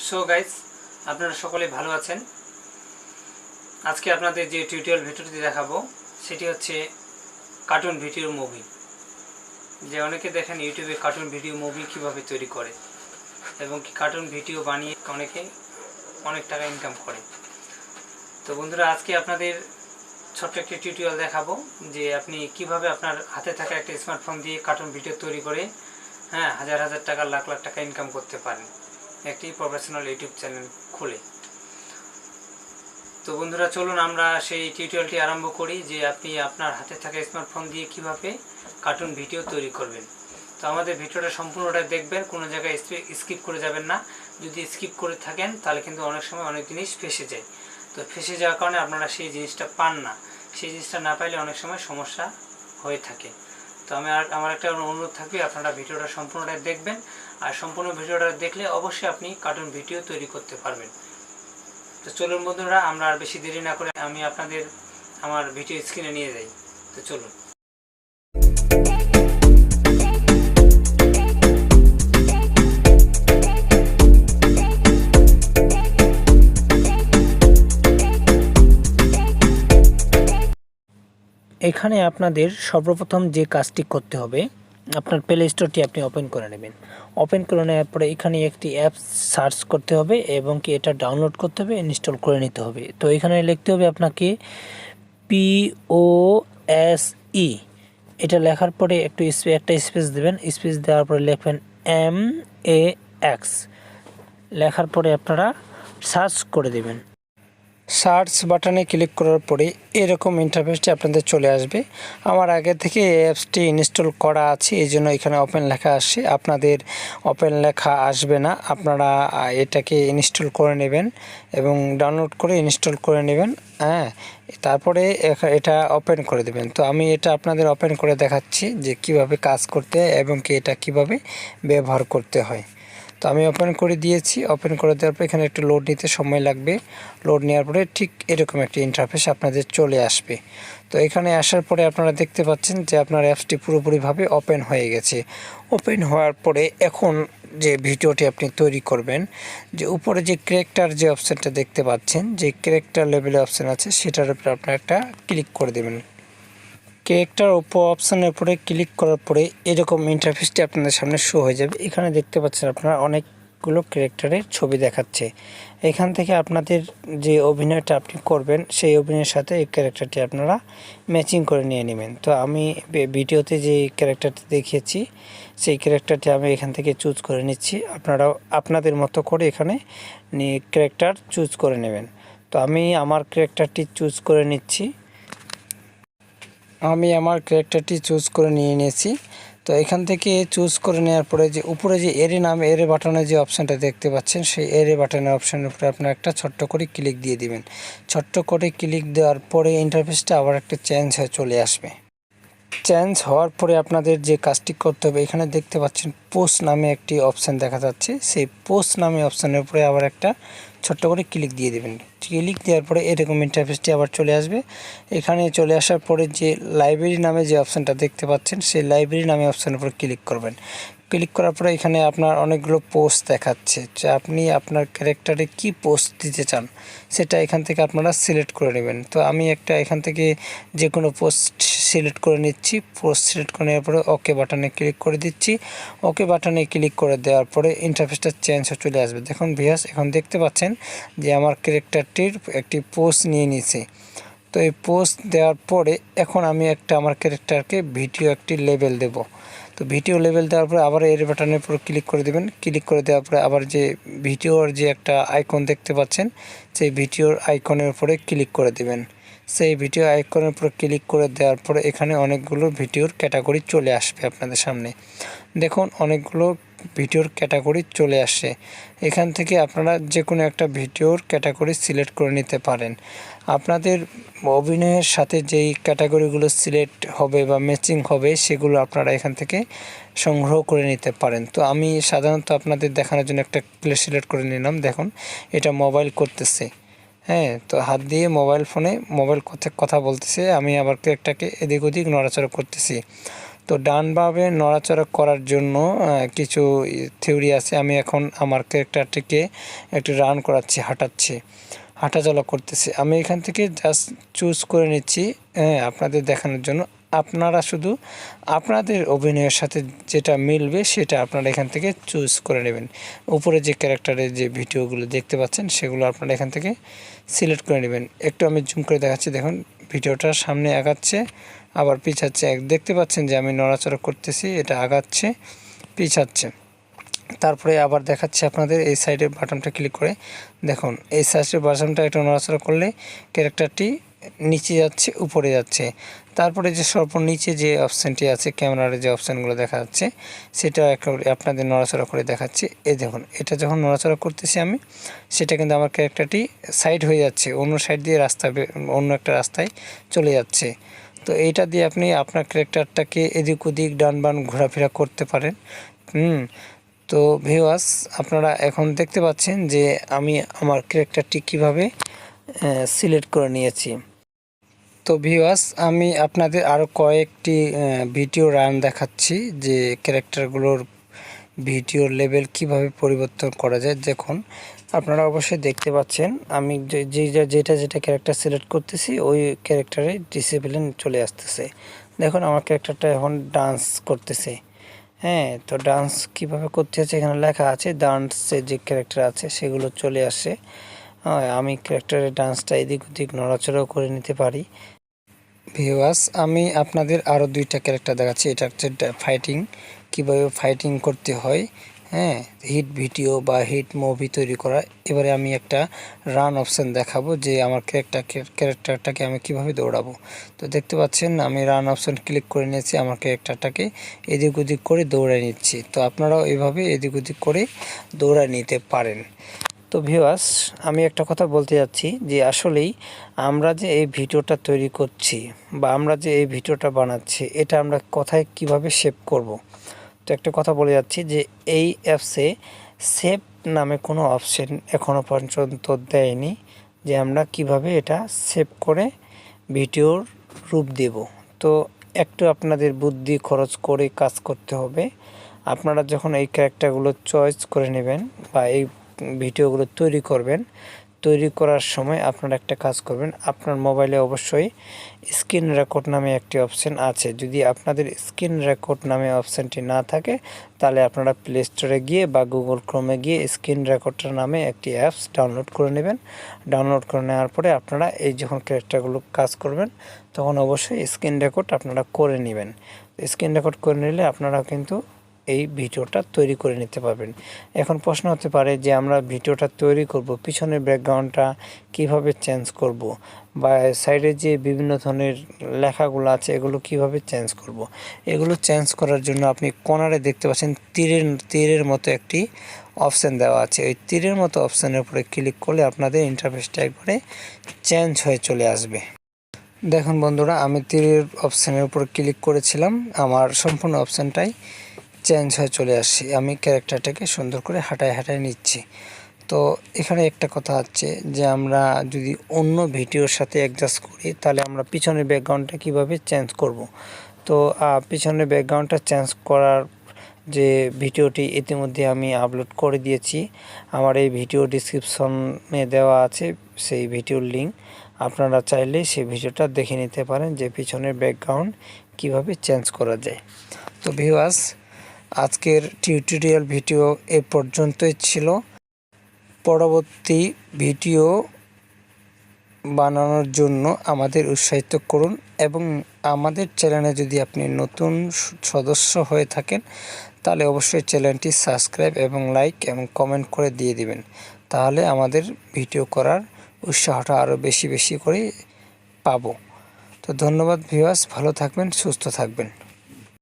So guys, আপনারা সকলে ভালো আছেন। আজকে আপনাদের যে টিউটোরিয়াল ভিডিওটি দেখাবো সেটি হচ্ছে কার্টুন ভিডিও মুভি। যে অনেকে দেখেন ইউটিউবে কার্টুন ভিডিও মুভি কিভাবে তৈরি করে এবং কি কার্টুন ভিডিও বানিয়ে অনেকে অনেক টাকা ইনকাম করে। তো বন্ধুরা, আজকে আপনাদের ছোট্ট একটি টিউটোরিয়াল দেখাবো যে আপনি কিভাবে আপনার হাতে থাকা একটা স্মার্টফোন দিয়ে কার্টুন ভিডিও তৈরি করে হাজার হাজার টাকা, লাখ লাখ টাকা ইনকাম করতে পারেন একটি প্রফেশনাল ইউটিউব চ্যানেল খুলে। তো বন্ধুরা, চলুন আমরা সেই টিউটোরিয়ালটি আরম্ভ করি যে আপনি আপনার হাতে থাকা স্মার্টফোন দিয়ে কিভাবে কার্টুন ভিডিও তৈরি করবেন। তো আমাদের ভিডিওটা সম্পূর্ণটা দেখবেন, কোনো জায়গায় স্কিপ করে যাবেন না। যদি স্কিপ করে থাকেন তাহলে কিন্তু অনেক সময় অনেক জিনিস ফেঁসে যায়। তো ফেঁসে যাওয়ার কারণে আপনারা সেই জিনিসটা পান না, সেই জিনিসটা না পাইলে অনেক সময় সমস্যা হয়ে থাকে। তো আমার একটা অনুরোধ থাকবে, আপনারা ভিডিওটা সম্পূর্ণটা দেখবেন, আর সম্পূর্ণ ভিডিওটা দেখলে অবশ্যই আপনি কার্টুন ভিডিও তৈরি করতে পারবেন। তো চলুন বন্ধুরা, আমরা আর বেশি দেরি না করে আমি আপনাদের আমার ভিডিও স্ক্রিনে নিয়ে যাই। তো চলুন। এখানে আপনাদের সর্বপ্রথম যে কাজটি করতে হবে, আপনার প্লে স্টোরটি আপনি ওপেন করে নেবেন। ওপেন করে নেওয়ার পরে এখানে একটি অ্যাপ সার্চ করতে হবে এবং কি এটা ডাউনলোড করতে হবে, ইনস্টল করে নিতে হবে। তো এখানে লিখতে হবে আপনাকে POSE। এটা লেখার পরে একটা স্পেস দেবেন। স্পেস দেওয়ার পরে লিখবেন MAX। লেখার পরে আপনারা সার্চ করে দেবেন। সার্চ বাটনে ক্লিক করার পরে এরকম ইন্টারফেসটি আপনাদের চলে আসবে। আমার আগে থেকে এই অ্যাপসটি ইনস্টল করা আছে, এই জন্য এখানে ওপেন লেখা আসে। আপনাদের ওপেন লেখা আসবে না, আপনারা এটাকে ইনস্টল করে নেবেন এবং ডাউনলোড করে ইনস্টল করে নেবেন। তারপরে এটা ওপেন করে দেবেন। তো আমি এটা আপনাদের ওপেন করে দেখাচ্ছি যে কিভাবে কাজ করতে এবং কি এটা কিভাবে ব্যবহার করতে হয়। তো আমি ওপেন করে দিয়েছি। ওপেন করে দেওয়ার পর এখানে একটু লোড নিতে সময় লাগবে। লোড নেওয়ার পরে ঠিক এরকম একটি ইন্টারফেস আপনাদের চলে আসবে। তো এখানে আসার পরে আপনারা দেখতে পাচ্ছেন যে আপনার অ্যাপসটি পুরোপুরিভাবে ওপেন হয়ে গেছে। ওপেন হওয়ার পরে এখন যে ভিডিওটি আপনি তৈরি করবেন, যে উপরে যে ক্যারেক্টার যে অপশানটা দেখতে পাচ্ছেন, যে ক্যারেক্টার লেভেলে অপশান আছে, সেটার উপরে আপনারা একটা ক্লিক করে দেবেন। ক্যারেক্টার অপশানের উপরে ক্লিক করার পরে এরকম ইন্টারফেসটি আপনাদের সামনে শো হয়ে যাবে। এখানে দেখতে পাচ্ছেন আপনারা অনেকগুলো ক্যারেক্টারের ছবি দেখাচ্ছে। এখান থেকে আপনাদের যে অভিনয়টা আপনি করবেন সেই অভিনয়ের সাথে এই ক্যারেক্টারটি আপনারা ম্যাচিং করে নিয়ে নেবেন। তো আমি ভিডিওতে যে ক্যারেক্টারটি দেখিয়েছি সেই ক্যারেক্টারটি আমি এখান থেকে চুজ করে নিচ্ছি। আপনারাও আপনাদের মতো করে এখানে ক্যারেক্টার চুজ করে নেবেন। তো আমি আমার ক্যারেক্টারটি চুজ করে নিচ্ছি। আমি আমার ক্যারেক্টারটি চুজ করে নিয়ে নিয়েছি। তো এখান থেকে চুজ করে নেওয়ার পরে যে উপরে যে এরে বাটনের যে অপশানটা দেখতে পাচ্ছেন, সেই এরে বাটনের অপশানের উপরে আপনার একটা ছোট্ট করে ক্লিক দিয়ে দিবেন। ছোট্ট করে ক্লিক দেওয়ার পরে ইন্টারফেসটা আবার একটা চেঞ্জ হয়ে চলে আসবে। চেঞ্জ হওয়ার পরে আপনাদের যে কাজটি করতে হবে, এখানে দেখতে পাচ্ছেন পোস্ট নামে একটি অপশান দেখা যাচ্ছে। সেই পোস্ট নামে অপশানের উপরে আবার একটা ছোট্ট করে ক্লিক দিয়ে দেবেন। ক্লিক দেওয়ার পরে এরকম ইন্টারফেসটি আবার চলে আসবে। এখানে চলে আসার পরে যে লাইব্রেরি নামে যে অপশানটা দেখতে পাচ্ছেন, সেই লাইব্রেরি নামে অপশানের উপর ক্লিক করবেন। ক্লিক করার পরে এখানে আপনার অনেকগুলো পোস্ট দেখাচ্ছে যে আপনি আপনার ক্যারেক্টারে কি পোস্ট দিতে চান সেটা এখান থেকে আপনারা সিলেক্ট করে নেবেন। তো আমি একটা এখান থেকে যে কোনো পোস্ট সিলেক্ট করে নিচ্ছি। পোস্ট সিলেক্ট করে নেওয়ার পরে ওকে বাটনে ক্লিক করে দিচ্ছি। ওকে বাটনে ক্লিক করে দেওয়ার পরে ইন্টারফেসটা চেঞ্জ হয়ে চলে আসবে। দেখুন ভিউয়ার্স, এখন দেখতে পাচ্ছেন যে আমার ক্যারেক্টারটির একটি পোস্ট নিয়ে নিয়েছে। তো এই পোস্ট দেওয়ার পরে এখন আমি আমার ক্যারেক্টারকে ভিডিও একটি লেবেল দেব। তো ভিডিও লেবেল দেওয়ার পরে আবার এর বাটনের উপর ক্লিক করে দেবেন। ক্লিক করে দেওয়ার পরে আবার যে ভিডিওর যে একটা আইকন দেখতে পাচ্ছেন, সেই ভিডিওর আইকনের উপরে ক্লিক করে দেবেন। সেই ভিডিও আইকনের উপর ক্লিক করে দেওয়ার পরে এখানে অনেকগুলো ভিডিওর ক্যাটাগরি চলে আসবে আপনাদের সামনে। দেখুন অনেকগুলো ভিডিওর ক্যাটাগরি চলে আসে। এখান থেকে আপনারা যে কোনো একটা ভিডিওর ক্যাটাগরি সিলেক্ট করে নিতে পারেন। আপনাদের অভিনয়ের সাথে যেই ক্যাটাগরিগুলো সিলেক্ট হবে বা ম্যাচিং হবে সেগুলো আপনারা এখান থেকে সংগ্রহ করে নিতে পারেন। তো আমি সাধারণত আপনাদের দেখানোর জন্য একটা প্লে সিলেক্ট করে নিলাম। দেখুন এটা মোবাইল করতেছে। তো হাত দিয়ে মোবাইল ফোনে কথা বলতেছে, আমি আবার ক্যারেক্টারকে এদিক ওদিক নড়াচড়া করতেছি। তো ডানভাবে নড়াচড়া করার জন্য কিছু থিওরি আছে। আমি এখন আমার ক্যারেক্টারটিকে একটু রান করাচ্ছি, হাঁটাচলা করতেছে। আমি এখান থেকে জাস্ট চুজ করে নিচ্ছি আপনাদের দেখানোর জন্য। আপনারা শুধু আপনাদের অভিনয়ের সাথে যেটা মিলবে সেটা আপনারা এখান থেকে চুজ করে নেবেন। উপরে যে ক্যারেক্টারের যে ভিডিওগুলো দেখতে পাচ্ছেন সেগুলো আপনারা এখান থেকে সিলেক্ট করে নেবেন। একটু আমি জুম করে দেখাচ্ছি, দেখুন ভিডিওটা সামনে আগাচ্ছে আবার পিছাচ্ছে। দেখতে পাচ্ছেন যে আমি নড়াচড়া করতেছি, এটা আগাচ্ছে পিছাচ্ছে। তারপরে আবার দেখাচ্ছি আপনাদের এই সাইডের বাটনটা ক্লিক করে দেখুন, এই সাইডের বাটনটা একটু নড়াচড়া করলে ক্যারেক্টারটি নিচে যাচ্ছে, উপরে যাচ্ছে। তারপরে যে সর্বনিচে যে অপশানটি আছে, ক্যামেরার যে অপশানগুলো দেখা যাচ্ছে সেটা আপনাদের নড়াচড়া করে দেখাচ্ছি। এই দেখুন, এটা যখন নড়াচড়া করতেছি আমি, সেটা কিন্তু আমার ক্যারেক্টারটি সাইড হয়ে যাচ্ছে, অন্য সাইড দিয়ে অন্য একটা রাস্তায় চলে যাচ্ছে। তো এইটা দিয়ে আপনি আপনার ক্যারেক্টারটাকে এদিক ওদিক ডান বান ঘোরাফেরা করতে পারেন। তো ভিউয়ার্স, আপনারা এখন দেখতে পাচ্ছেন যে আমি আমার ক্যারেক্টারটি কীভাবে সিলেক্ট করে নিয়েছি। তো ভিউয়ার্স, আমি আপনাদের আরও কয়েকটি ভিডিও রান দেখাচ্ছি যে ক্যারেক্টারগুলোর ভিডিওর লেভেল কিভাবে পরিবর্তন করা যায়। দেখুন, আপনারা অবশ্যই দেখতে পাচ্ছেন আমি যেটা ক্যারেক্টার সিলেক্ট করতেছি ওই ক্যারেক্টারে ডিসিপ্লিন চলে আসতেছে। দেখুন আমার ক্যারেক্টারটা এখন ডান্স করতেছে। তো ডান্স কিভাবে করতে আছে এখানে লেখা আছে, ডান্সের যে ক্যারেক্টার আছে সেগুলো চলে আসে। আমি ক্যারেক্টারের ডান্সটা এদিক ওদিক নড়াচড়াও করে নিতে পারি। ভিউয়ার্স, আমি আপনাদের আরও দুইটা ক্যারেক্টার দেখাচ্ছি। এটা হচ্ছে ফাইটিং, কীভাবে ফাইটিং করতে হয়, হিট ভিডিও বা হিট মুভি তৈরি করা। এবারে আমি একটা রান অপশান দেখাবো যে আমার ক্যারেক্টারটাকে আমি কিভাবে দৌড়াবো। তো দেখতে পাচ্ছেন আমি রান অপশান ক্লিক করে নিয়েছি, আমার ক্যারেক্টারটাকে এদিক ওদিক করে দৌড়ায় নিচ্ছি। তো আপনারাও এইভাবে এদিক ওদিক করে দৌড়ায় নিতে পারেন। তো ভিউয়ার্স, আমি একটা কথা বলতে যাচ্ছি যে আসলেই আমরা যে এই ভিডিওটা তৈরি করছি বা আমরা যে এই ভিডিওটা বানাচ্ছি, এটা আমরা কোথায় কিভাবে সেভ করব। তো একটা কথা বলে যাচ্ছি যে এই অ্যাপসে সেভ নামে কোনো অপশন এখনও পর্যন্ত দেয়নি, যে আমরা কিভাবে এটা সেভ করে ভিডিওর রূপ দেব। তো একটু আপনাদের বুদ্ধি খরচ করে কাজ করতে হবে। আপনারা যখন এই ক্যারেক্টারগুলো চয়েস করে নেবেন বা এই ভিডিওগুলো তৈরি করার সময় আপনারা একটা কাজ করবেন, আপনার মোবাইলে অবশ্যই স্ক্রিন রেকর্ড নামে একটি অপশান আছে। যদি আপনাদের স্ক্রিন রেকর্ড নামে অপশানটি না থাকে তাহলে আপনারা প্লে স্টোরে গিয়ে বা গুগল ক্রোমে গিয়ে স্ক্রিন রেকর্ডার নামে একটি অ্যাপস ডাউনলোড করে নেবেন। ডাউনলোড করে নেওয়ার পরে আপনারা এই যখন ক্যারেক্টারগুলো কাজ করবেন তখন অবশ্যই স্ক্রিন রেকর্ড আপনারা করে নেবেন। স্ক্রিন রেকর্ড করে নিলে আপনারা কিন্তু এই ভিডিওটা তৈরি করে নিতে পারবেন। এখন প্রশ্ন হতে পারে যে আমরা ভিডিওটা তৈরি করব, পিছনের ব্যাকগ্রাউন্ডটা কিভাবে চেঞ্জ করব বা সাইডে যে বিভিন্ন ধরনের লেখাগুলো আছে এগুলো কিভাবে চেঞ্জ করব। এগুলো চেঞ্জ করার জন্য আপনি কর্নারে দেখতে পাচ্ছেন তীরের মতো একটি অপশান দেওয়া আছে। ওই তীরের মতো অপশানের উপরে ক্লিক করলে আপনাদের ইন্টারফেসটা একবারে চেঞ্জ হয়ে চলে আসবে। দেখুন বন্ধুরা, আমি তীরের অপশানের উপর ক্লিক করেছিলাম, আমার সম্পূর্ণ অপশানটাই চেঞ্জ হয়ে চলে আসছি। আমি ক্যারেক্টারটাকে সুন্দর করে হাঁটায় নিচ্ছি। তো এখানে একটা কথা হচ্ছে যে আমরা যদি অন্য ভিডিওর সাথে অ্যাডজাস্ট করি তাহলে আমরা পিছনের ব্যাকগ্রাউন্ডটা কিভাবে চেঞ্জ করব। তো পিছনের ব্যাকগ্রাউন্ডটা চেঞ্জ করার যে ভিডিওটি ইতিমধ্যে আমি আপলোড করে দিয়েছি, আমার এই ভিডিও ডিসক্রিপশনে দেওয়া আছে সেই ভিডিওর লিঙ্ক। আপনারা চাইলে সেই ভিডিওটা দেখে নিতে পারেন যে পিছনের ব্যাকগ্রাউন্ড কিভাবে চেঞ্জ করা যায়। তো ভিউয়ার্স, আজকের টিউটোরিয়াল ভিডিও এ পর্যন্তই ছিল। পরবর্তী ভিডিও বানানোর জন্য আমাদের উৎসাহিত করুন এবং আমাদের চ্যানেলে যদি আপনি নতুন সদস্য হয়ে থাকেন তাহলে অবশ্যই চ্যানেলটি সাবস্ক্রাইব এবং লাইক এবং কমেন্ট করে দিয়ে দিবেন। তাহলে আমাদের ভিডিও করার উৎসাহটা আরও বেশি করে পাবো। তো ধন্যবাদ ভিউয়ার্স, ভালো থাকবেন, সুস্থ থাকবেন।